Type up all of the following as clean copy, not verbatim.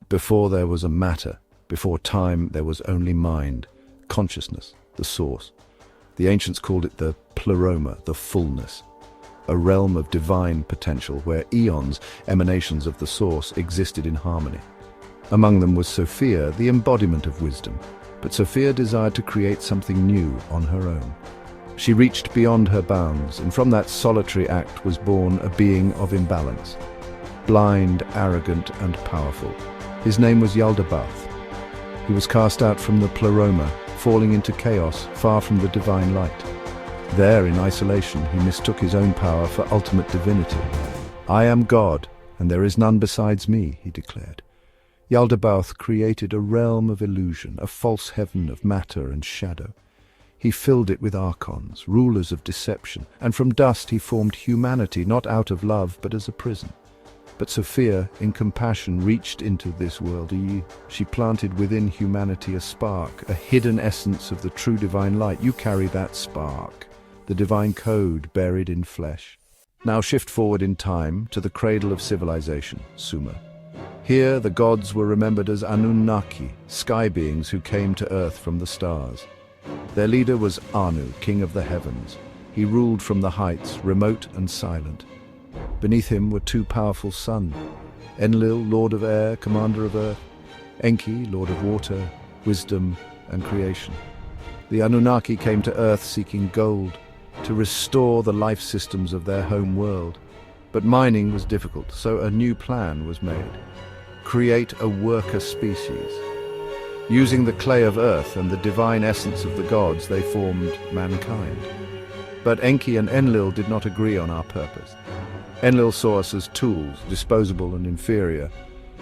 Before there was a matter, before time there was only mind, consciousness, the source. The ancients called it the pleroma, the fullness, a realm of divine potential where eons, emanations of the source, existed in harmony. Among them was Sophia, the embodiment of wisdom, but Sophia desired to create something new on her own. She reached beyond her bounds, and from that solitary act was born a being of imbalance, blind, arrogant, and powerful. His name was Yaldabaoth. He was cast out from the pleroma, falling into chaos, far from the divine light. There, in isolation, he mistook his own power for ultimate divinity. "I am God, and there is none besides me," he declared. Yaldabaoth created a realm of illusion, a false heaven of matter and shadow. He filled it with archons, rulers of deception, and from dust he formed humanity, not out of love, but as a prison. But Sophia, in compassion, reached into this world. She planted within humanity a spark, a hidden essence of the true divine light. You carry that spark, the divine code buried in flesh. Now shift forward in time to the cradle of civilization, Sumer. Here the gods were remembered as Anunnaki, sky beings who came to earth from the stars. Their leader was Anu, king of the heavens. He ruled from the heights, remote and silent. Beneath him were two powerful sons, Enlil, lord of air, commander of earth, Enki, lord of water, wisdom and creation. The Anunnaki came to earth seeking gold, to restore the life systems of their home world. But mining was difficult, so a new plan was made. Create a worker species. Using the clay of earth and the divine essence of the gods, they formed mankind. But Enki and Enlil did not agree on our purpose. Enlil saw us as tools, disposable and inferior.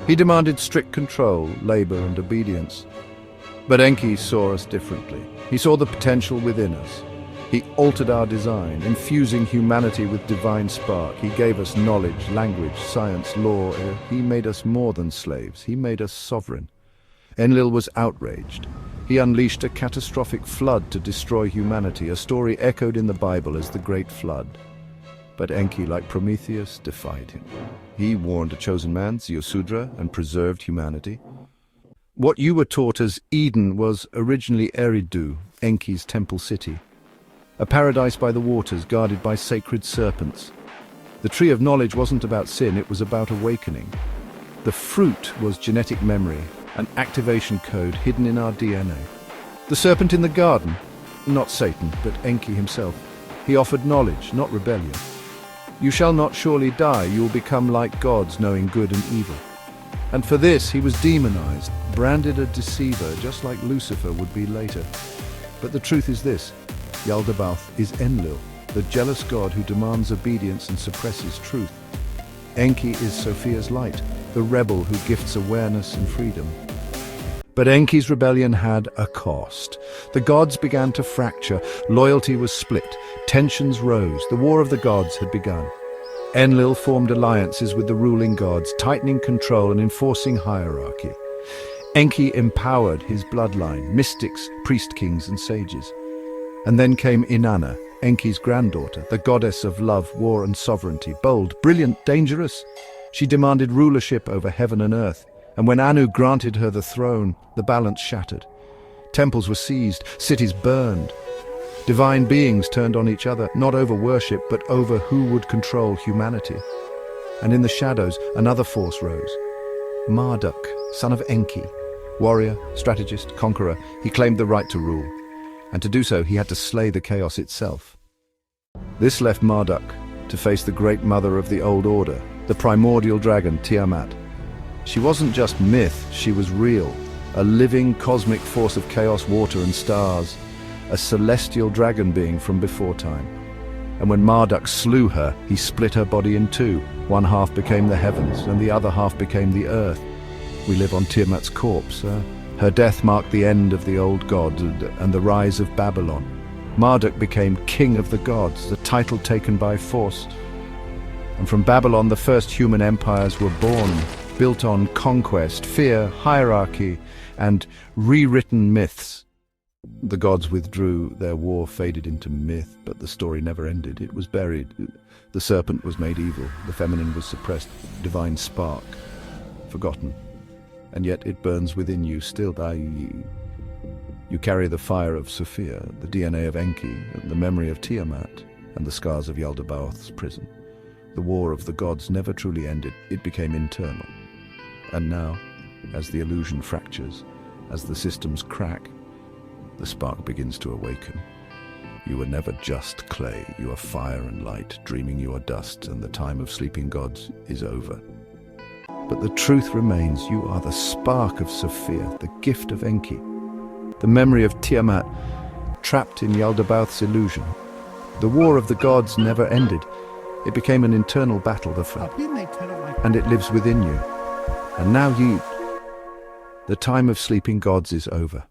He demanded strict control, labor and obedience. But Enki saw us differently. He saw the potential within us. He altered our design, infusing humanity with divine spark. He gave us knowledge, language, science, law. He made us more than slaves. He made us sovereign. Enlil was outraged. He unleashed a catastrophic flood to destroy humanity, a story echoed in the Bible as the Great Flood. But Enki, like Prometheus, defied him. He warned a chosen man, Ziusudra, and preserved humanity. What you were taught as Eden was originally Eridu, Enki's temple city, a paradise by the waters guarded by sacred serpents. The tree of knowledge wasn't about sin, it was about awakening. The fruit was genetic memory, an activation code hidden in our DNA. The serpent in the garden, not Satan, but Enki himself. He offered knowledge, not rebellion. You shall not surely die, you will become like gods, knowing good and evil. And for this he was demonized, branded a deceiver, just like Lucifer would be later. But the truth is this: Yaldabaoth is Enlil, the jealous god who demands obedience and suppresses truth. Enki is Sophia's light, the rebel who gifts awareness and freedom. But Enki's rebellion had a cost. The gods began to fracture, loyalty was split, tensions rose, the war of the gods had begun. Enlil formed alliances with the ruling gods, tightening control and enforcing hierarchy. Enki empowered his bloodline, mystics, priest-kings and sages. And then came Inanna, Enki's granddaughter, the goddess of love, war and sovereignty, bold, brilliant, dangerous. She demanded rulership over heaven and earth. And when Anu granted her the throne, the balance shattered. Temples were seized, cities burned. Divine beings turned on each other, not over worship, but over who would control humanity. And in the shadows, another force rose. Marduk, son of Enki, warrior, strategist, conqueror, he claimed the right to rule. And to do so, he had to slay the chaos itself. This left Marduk to face the great mother of the old order, the primordial dragon, Tiamat. She wasn't just myth, she was real, a living cosmic force of chaos, water and stars, a celestial dragon being from before time. And when Marduk slew her, he split her body in two. One half became the heavens, and the other half became the earth. We live on Tiamat's corpse. Her death marked the end of the old god and the rise of Babylon. Marduk became king of the gods, the title taken by force. And from Babylon, the first human empires were born, built on conquest, fear, hierarchy, and rewritten myths. The gods withdrew, their war faded into myth, but the story never ended. It was buried. The serpent was made evil, the feminine was suppressed, divine spark forgotten. and yet it burns within you still. You carry the fire of Sophia, the DNA of Enki, the memory of Tiamat, and the scars of Yaldabaoth's prison. The war of the gods never truly ended, it became internal. And now, as the illusion fractures, as the systems crack, the spark begins to awaken. You were never just clay, you are fire and light, dreaming you are dust, and the time of sleeping gods is over. But the truth remains, you are the spark of Sophia, the gift of Enki, the memory of Tiamat, trapped in Yaldabaoth's illusion. The war of the gods never ended. It became an internal battle, and it lives within you. And now the time of sleeping gods is over.